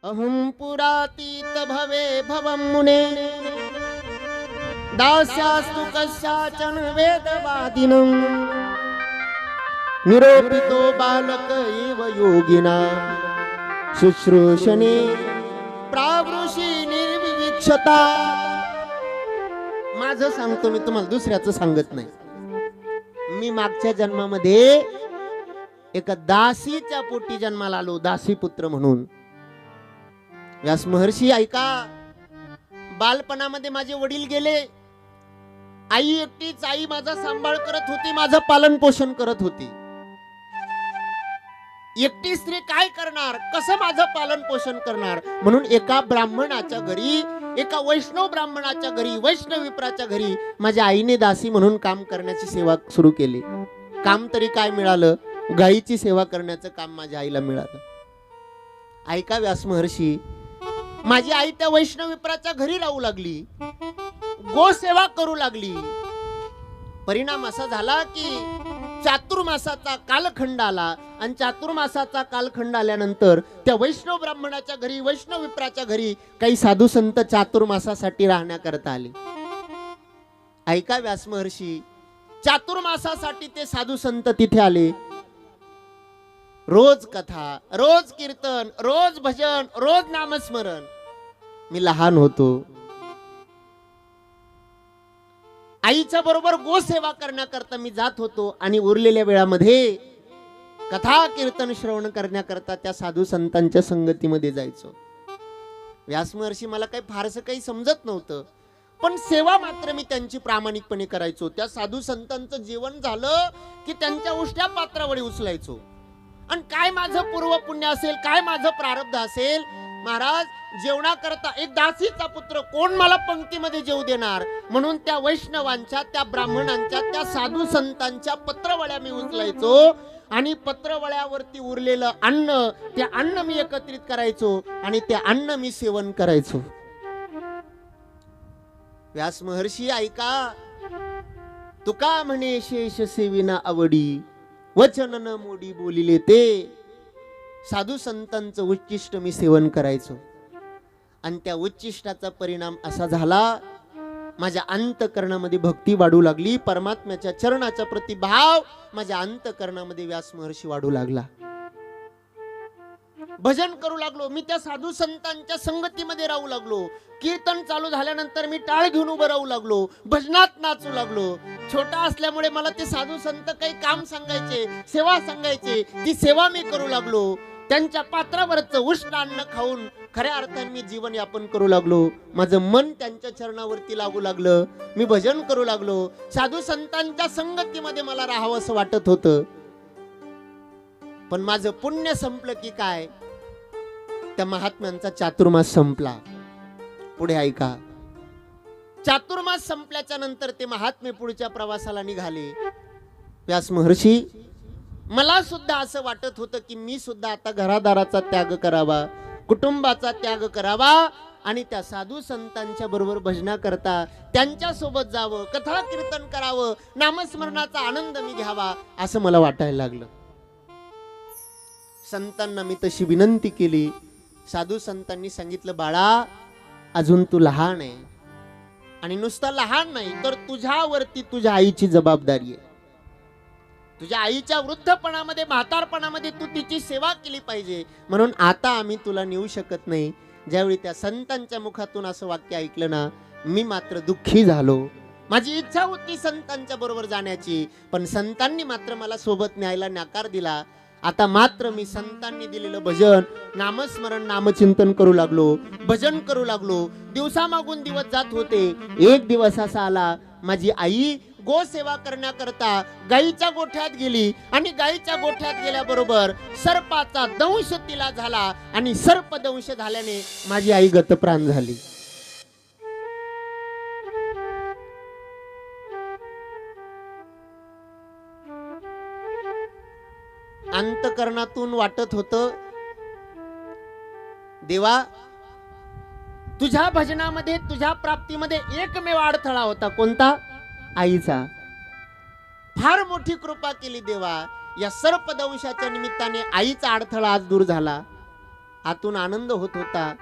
अहं पुरातीत भवे भवं मुने दास्यास्तु कस्याचन वेदवादिनं निरोपितो बालक एव योगिना शुश्रूषणे प्रावृषी निर्विवीक्षता। माझं सांगतो मी, तुम्हाला दुसऱ्याचं सांगत नाही। मी मागच्या जन्मामध्ये एका दासीच्या पोटी जन्माला आलो, दासी पुत्र म्हणून। व्यास महर्षी ऐका, बालपणामध्ये माझे वडील गेले, आई एकटीच, आई माझा सांभाळ करत होती, माझं पालन पोषण करत होती। एकटी स्त्री काय करणार, कसं माझं पालन पोषण करणार, म्हणून एका ब्राह्मणाच्या घरी, एका वैष्णव ब्राह्मणाच्या घरी, वैष्णव विप्राच्या घरी माझ्या आईने दासी म्हणून काम करण्याची सेवा सुरू केली। काम तरी काय मिळालं, गायीची सेवा करण्याचं काम माझ्या आईला मिळालं। ऐका व्यास महर्षी, माझी आई त्या वैष्णव विप्राच्या घरी राहू लागली, गोसेवा करू लागली। परिणाम असा झाला की चातुर्मासाचा कालखंड आला, आणि चातुर्मासाचा कालखंड आल्यानंतर त्या वैष्णव ब्राह्मणाच्या घरी, वैष्णव विप्राच्या घरी काही साधू संत चातुर्मासासाठी राहण्याकरता आले। ऐका व्यास महर्षी, चातुर्मासासाठी ते साधू संत तिथे आले। रोज कथा, रोज कीर्तन, रोज भजन, रोज नामस्मरण। मी लहान होतो, आईच्या बरोबर गोसेवा करण्याकरता मी जात होतो, आणि उरलेल्या वेळामध्ये कथा कीर्तन श्रवण करण्याकरता त्या साधू संतांच्या संगतीमध्ये जायचो। व्यास महर्षी, मला काही फारसं काही समजत नव्हतं, पण सेवा मात्र मी त्यांची प्रामाणिकपणे करायचो। त्या साधू संतांचं जेवण झालं की त्यांच्या उष्ट्या पात्रावळी उचलायचो, आणि काय माझं पूर्व पुण्य असेल, काय माझं प्रारब्ध असेल, महाराज जेवणाकरता एक दासीचा पुत्र कोण मला पंक्तीमध्ये जेवू देणार, म्हणून त्या वैष्णवांच्या, त्या ब्राह्मणांच्या, त्या साधू संतांच्या पत्रवळ्या मी उचलायचो, आणि पत्रवळ्यावरती उरलेलं अन्न, ते अन्न मी एकत्रित करायचो, आणि ते अन्न मी सेवन करायचो। व्यास महर्षी ऐका, तुका म्हणे शेष सेविना आवडी, वचन न मोडी बोलिले ते। साधू संतांचं उच्चिष्ट मी सेवन करायचो, आणि त्या उच्चिष्टाचा परिणाम असा झाला, माझ्या अंतकरणामध्ये भक्ती वाढू लागली, परमात्म्याच्या चरणाच्या प्रति भाव माझ्या अंतकरणामध्ये व्यास महर्षी वाढू लागला। भजन करू लागलो, मी त्या साधू संतांच्या संगतीमध्ये राहू लागलो। कीर्तन चालू झाल्यानंतर मी टाळ घेऊन उभं राहू लागलो, भजनात नाचू लागलो। छोटा असल्यामुळे मला ते साधू संत काही काम सांगायचे, सेवा सांगायचे, ती सेवा मी करू लागलो। त्यांच्या पात्रावरचं उष्ण अन्न खाऊन खऱ्या अर्थाने मी जीवन यापन करू लागलो। माझं मन त्यांच्या चरणावरती लागू लागलं, मी भजन करू लागलो। साधू संतांच्या संगतीमध्ये मला राहावं असं वाटत होतं, पण माझं पुण्य संपलं की काय, त्या महात्म्यांचा चातुर्मास संपला। पुढे ऐका, चातुर्मास संपल्याच्या नंतर ते महात्मे पुढच्या प्रवासाला निघाले। व्यास महर्षी, मला सुद्धा असं वाटत होतं की मी सुद्धा आता घरादाराचा त्याग करावा, कुटुंबाचा त्याग करावा, आणि त्या साधू संतांच्या बरोबर भजना करता त्यांच्या सोबत जावं, कथा कीर्तन करावं, नामस्मरणाचा आनंद मी घ्यावा, असं मला वाटायला लागलं। संतांना मी तशी विनंती केली। साधू संतांनी सांगितलं, बाळा अजून तू लहान आहे, आणि नुसता लहान नाही तर तुझ्यावरती तुझ्या आईची जबाबदारी आहे। तुझ्या आईच्या वृद्धपणामध्ये, म्हातारपणामध्ये तू तिची सेवा केली पाहिजे, म्हणून आता आम्ही तुला नेऊ शकत नाही। ज्यावेळी त्या संतांच्या मुखातून असं वाक्य ऐकलं ना, मी मात्र दुःखी झालो। माझी इच्छा होती संतांच्या बरोबर जाण्याची, पण संतांनी मात्र मला सोबत न्यायला नकार दिला। आता मात्र मी संतांनी दिलेलं भजन, नामस्मरण, नामचिंतन करू लागलो, भजन करू लागलो। दिवसामागून दिवस जात होते। एक दिवस असा आला, माझी आई गोसेवा करण्याकरता गायीच्या गोठ्यात गेली, आणि गायीच्या गोठ्यात गेल्याबरोबर सर्पाचा दंश तिला झाला, आणि सर्प दंश झाल्याने माझी आई गतप्राण झाली। अंतकरणातून वाटत होतं, देवा तुझ्या भजनामध्ये, तुझ्या प्राप्तीमध्ये एकमेव अडथळा होता, कोणता? आईचा। फार मोठी कृपा केली देवा, या सर्पदंशाच्या निमित्ताने आईचा अडथळा आज दूर झाला। आतून आनंद होत होता,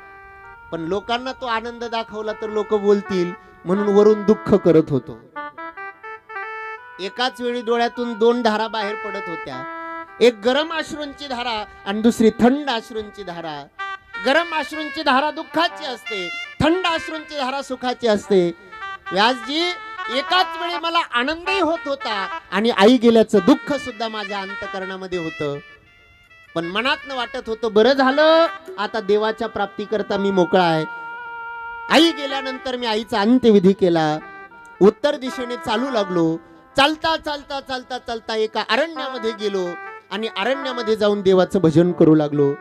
पण लोकांना तो आनंद दाखवला तर लोक बोलतील म्हणून वरून दुःख करत होतो. एकाच वेळी डोळ्यातून दोन धारा बाहेर पडत होत्या, एक गरम अश्रूंची धारा आणि दुसरी थंड अश्रूंची धारा. गरम अश्रूंची धारा दुःखाची असते, थंड अश्रूंची धारा सुखाची असते. व्यासजी, एकाच वेळी मला आनंदही होत होता आणि आई गेल्याचं दुःख सुद्धा माझ्या अंतकरणामध्ये होतं. पण मनातनं वाटत होतं बरं झालं, आता देवाच्या प्राप्तीकरता मी मोकळा आहे. आई गेल्यानंतर मी आईचा अंत्यविधी केला. उत्तर दिशेने चालू लागलो. चालता चालता चालता चालता एका अरण्यामध्ये गेलो आणि अरण्यामध्ये जाऊन देवाचं भजन करू लागलो.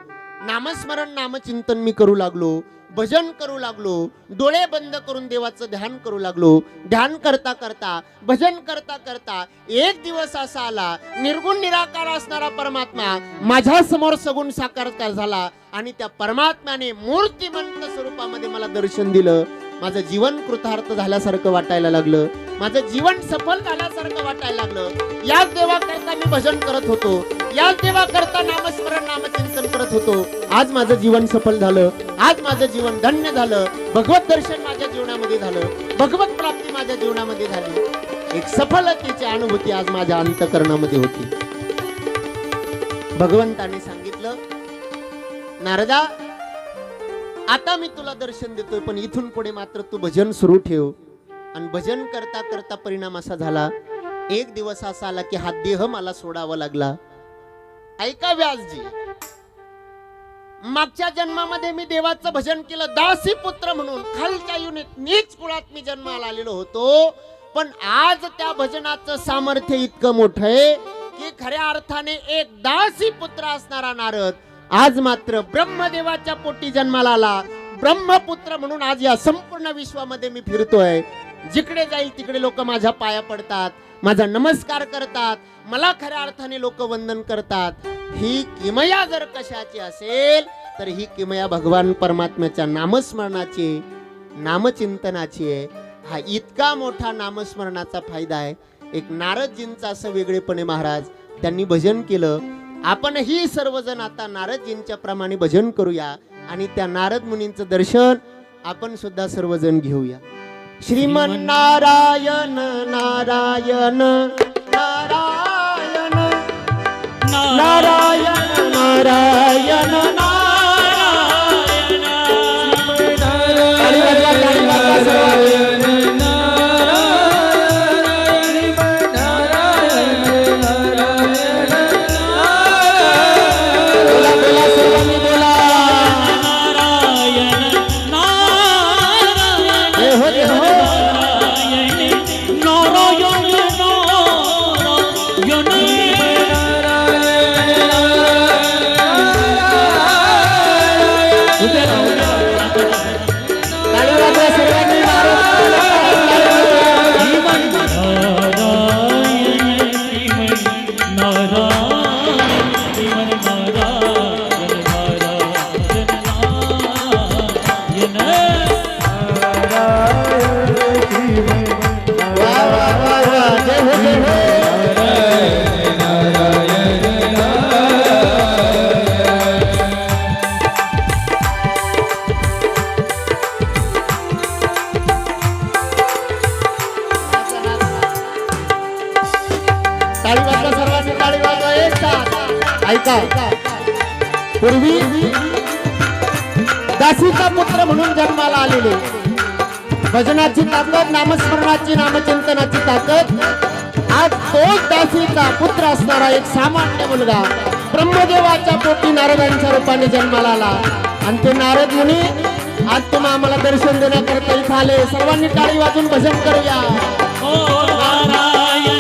नामस्मरण नामचिंतन मी करू लागलो, भजन करू लागलो, डोळे बंद करून देवाचं ध्यान करू लागलो. ध्यान करता करता, भजन करता करता एक दिवस असा आला, निर्गुण निराकार असणारा परमात्मा माझ्या समोर सगुण साकार झाला आणि त्या परमात्म्याने मूर्तिमंत स्वरूपामध्ये मला दर्शन दिलं. माझं जीवन कृतार्थ झाल्यासारखं वाटायला लागलं, माझं जीवन सफल झाल्यासारखं वाटायला लागलं. याच देवाकरता मी भजन करत होतो, याच देवाकरता नामस्मरण नामचिंतन करत होतो. आज माझं जीवन सफल झालं, आज माझं जीवन धन्य झालं. भगवत दर्शन माझ्या जीवनामध्ये झालं, भगवत प्राप्ती माझ्या जीवनामध्ये झाली. एक सफलतेची अनुभूती आज माझ्या अंतकरणामध्ये होती. भगवंताने सांगितलं, नारदा, आता मी तुला दर्शन देतोय, पण इथून पुढे मात्र तू भजन सुरू ठेव. आणि भजन करता करता परिणाम असा झाला, एक दिवस असा आला की हा देह मला सोडावा लागला. ऐका व्यासजी, मागच्या जन्मामध्ये मी देवाचं भजन केलं, दासी पुत्र म्हणून खालच्या युनिट नीच कुळात मी जन्माला आलेलो होतो. पण आज त्या भजनाचं सामर्थ्य इतकं मोठं आहे की खऱ्या अर्थाने एक दासी पुत्र असणारा नारद आज मात्र ब्रह्मदेवाच्या पोटी जन्माला आला. ब्रह्मपुत्र म्हणून आज या संपूर्ण विश्वामध्ये मी फिरतोय. जिकडे जाईल तिकडे लोक माझ्या पाया पडतात, माझा नमस्कार करतात, मला खऱ्या अर्थाने लोक वंदन करतात. ही किमया जर कशाची असेल तर ही किमया भगवान परमात्म्याच्या नामस्मरणाची, नामचिंतनाची आहे. हा इतका मोठा नामस्मरणाचा फायदा आहे. एक नारदजींचा असं वेगळेपणे महाराज त्यांनी भजन केलं. आपणही सर्वजण आता नारदजींच्या प्रमाणे भजन करूया आणि त्या नारद मुनींचं दर्शन आपण सुद्धा सर्वजण घेऊया. श्रीमन नारायण नारायण नारायण नारायण नारायण पूर्वी दासीचा पुत्र म्हणून जन्माला आलेले, भजनाची ताकद, नामस्मरणाची, नामचिंतनाची ताकद. आज तोच दासीचा पुत्र असणारा एक सामान्य मुलगा ब्रह्मदेवाच्या पोटी नारदांच्या रूपाने जन्माला आला. आणि ते नारद मुनी आज तुम्ही आम्हाला दर्शन देण्याकरता इथं आले. सर्वांनी टाळी वाजून भजन करूया. नारायण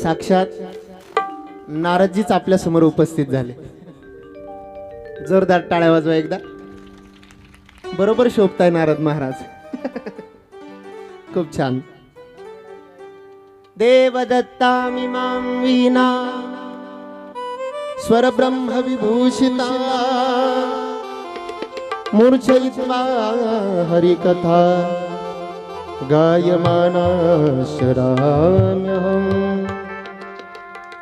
साक्षात नारदजीच आपल्या समोर उपस्थित झाले. जोरदार टाळ्या वाजवा एकदा. बरोबर शोभताय नारद महाराज. खूप छान. देवदत्तामिमां वीणा स्वर ब्रह्म विभूषिता मूर्छयित्वा हरिकथा गायमाना शराम्यहम्.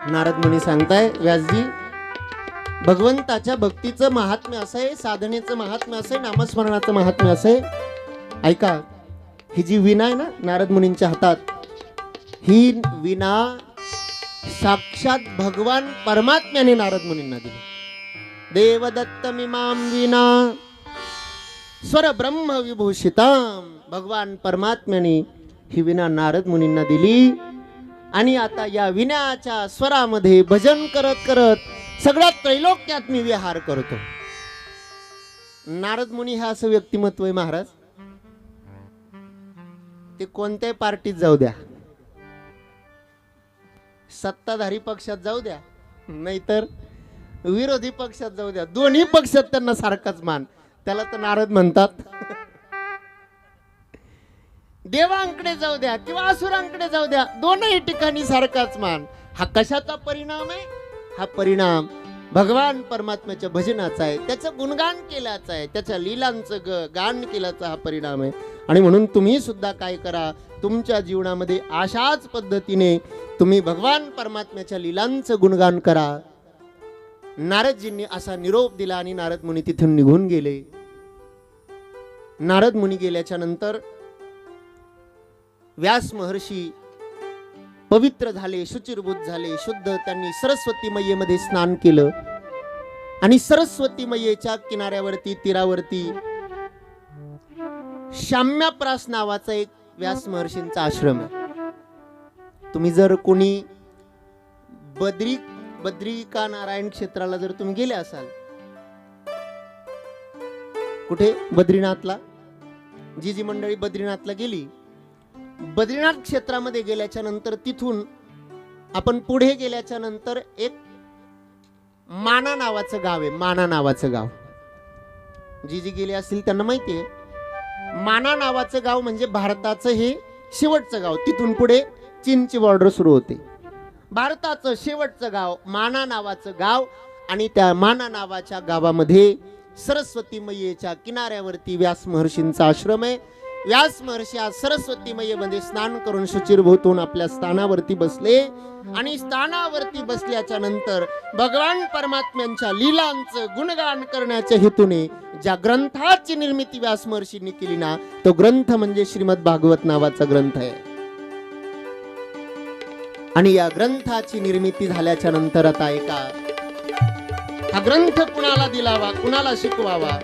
नारद मुनी सांगताय, व्यासजी, भगवंताच्या भक्तीचं महात्म्य असं आहे, साधनेचं महात्म्य असं आहे, नामस्मरणाचं महात्म्य असं आहे. ऐका, ही जी वीणा आहे ना नारद मुनींच्या हातात, ही वीणा साक्षात भगवान परमात्म्याने नारद मुनींना दिली. देवदत्तमिमां वीणा स्वर ब्रह्म विभूषिताम. भगवान परमात्म्याने ही वीणा नारद मुनींना दिली. आणि आता या वीणाच्या स्वरामध्ये भजन करत करत सगळ्या त्रैलोक्यात मी विहार करतो. नारद मुनी हे असं व्यक्तिमत्व आहे महाराज, ते कोणत्याही पार्टीत जाऊ द्या, सत्ताधारी पक्षात जाऊ द्या, नाहीतर विरोधी पक्षात जाऊ द्या, दोन्ही पक्षात त्यांना सारखाच मान. त्याला तर नारद म्हणतात. देवांकडे जाऊ द्या किंवा असुरांकडे जाऊ द्या, दोनही ठिकाणी सारखाच मान. हा कशाचा परिणाम आहे? हा परिणाम भगवान परमात्म्याच्या भजनाचा आहे, त्याचं गुणगान केल्याचा आहे, त्याच्या लीलांचं गान केल्याचा हा परिणाम आहे. आणि म्हणून तुम्ही सुद्धा काय करा, तुमच्या जीवनामध्ये अशाच पद्धतीने तुम्ही भगवान परमात्म्याच्या लीलांचं गुणगान करा. नारदजींनी असा निरोप दिला आणि नारद मुनी तिथून निघून गेले. नारद मुनी गेल्याच्या नंतर व्यास महर्षी पवित्र झाले, शुचिरभूत झाले, शुद्ध. त्यांनी सरस्वती मैयेमध्ये स्नान केलं आणि सरस्वती मैयेच्या किनाऱ्यावरती, तीरावरती शाम्याप्रास नावाचा एक व्यास महर्षींचा आश्रम आहे. तुम्ही जर कोणी बद्रिका नारायण क्षेत्राला जर तुम्ही गेले असाल, कुठे बद्रीनाथला, जी मंडळी बद्रीनाथला गेली, बद्रीनाथ क्षेत्रामध्ये गेल्याच्या नंतर तिथून आपण पुढे गेल्याच्या नंतर एक माना नावाचं गाव आहे. माना नावाचं गाव, जी गेले असतील त्यांना माहिती आहे. माना नावाचं गाव म्हणजे भारताचं हे शेवटचं गाव. तिथून पुढे चीनची बॉर्डर सुरू होते. भारताचं शेवटचं गाव माना नावाचं गाव. आणि त्या माना नावाच्या गावामध्ये सरस्वती मैयेच्या किनाऱ्यावरती व्यास महर्षींचा आश्रम आहे. व्यास महर्षी आज सरस्वती मैयेमध्ये स्नान करून शुचिरभूत होऊन आपल्या स्थानावरती बसले. आणि स्थानावरती बसल्याच्या नंतर भगवान परमात्म्यांच्या लीलांचं गुणगान करण्याच्या हेतूने ज्या ग्रंथाची निर्मिती व्यास महर्षींनी केली ना, तो ग्रंथ म्हणजे श्रीमद भागवत नावाचा ग्रंथ आहे. आणि या ग्रंथाची निर्मिती झाल्याच्या नंतर आता ऐका, हा ग्रंथ कुणाला दिलावा, कुणाला शिकवावा,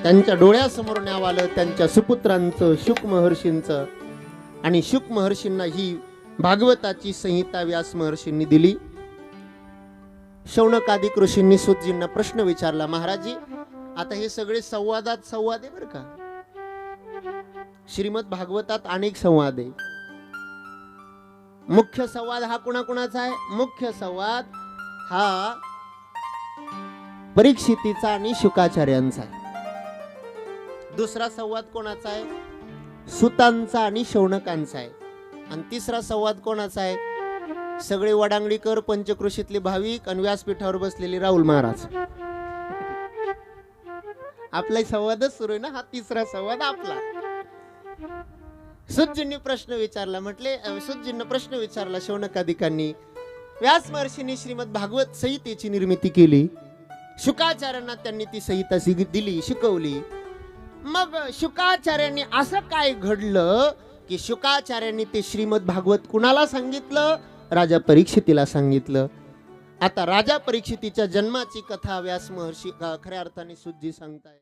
त्यांच्या डोळ्यासमोर न्यावं आलं त्यांच्या सुपुत्रांचं, शुक महर्षींचं. आणि शुक महर्षींना ही भागवताची संहिता व्यास महर्षींनी दिली. शौनकादिक ऋषींनी सूतजींना प्रश्न विचारला, महाराजी आता हे सगळे संवादात संवाद आहे बरं का. श्रीमद भागवतात अनेक संवाद आहे. मुख्य संवाद हा कुणाकुणाचा आहे? मुख्य संवाद हा परीक्षितीचा आणि शुकाचार्यांचा आहे. दुसरा संवाद कोणाचा आहे? सुतांचा आणि शौनकांचा आहे. आणि तिसरा संवाद कोणाचा आहे? सगळे वडांगडीकर, पंचकृषीतले भाविक आणि व्यासपीठावर बसलेले राहुल महाराज. आपला संवादच सुरू आहे ना, हा तिसरा संवाद आपला. सुतजींनी प्रश्न विचारला, म्हटले सुतजींना प्रश्न विचारला शौनकादिकांनी. व्यास महर्षींनी श्रीमद भागवत संहितेची निर्मिती केली. शुकाचार्यांना त्यांनी ती संहिता दिली, शिकवली. मग शुकाचार्यांनी असं काय घडलं की शुकाचार्यांनी ते श्रीमद भागवत कुणाला सांगितलं? राजा परीक्षितीला सांगितलं. आता राजा परीक्षितीच्या जन्माची कथा व्यास महर्षी खऱ्या अर्थाने सुतजी सांगताय.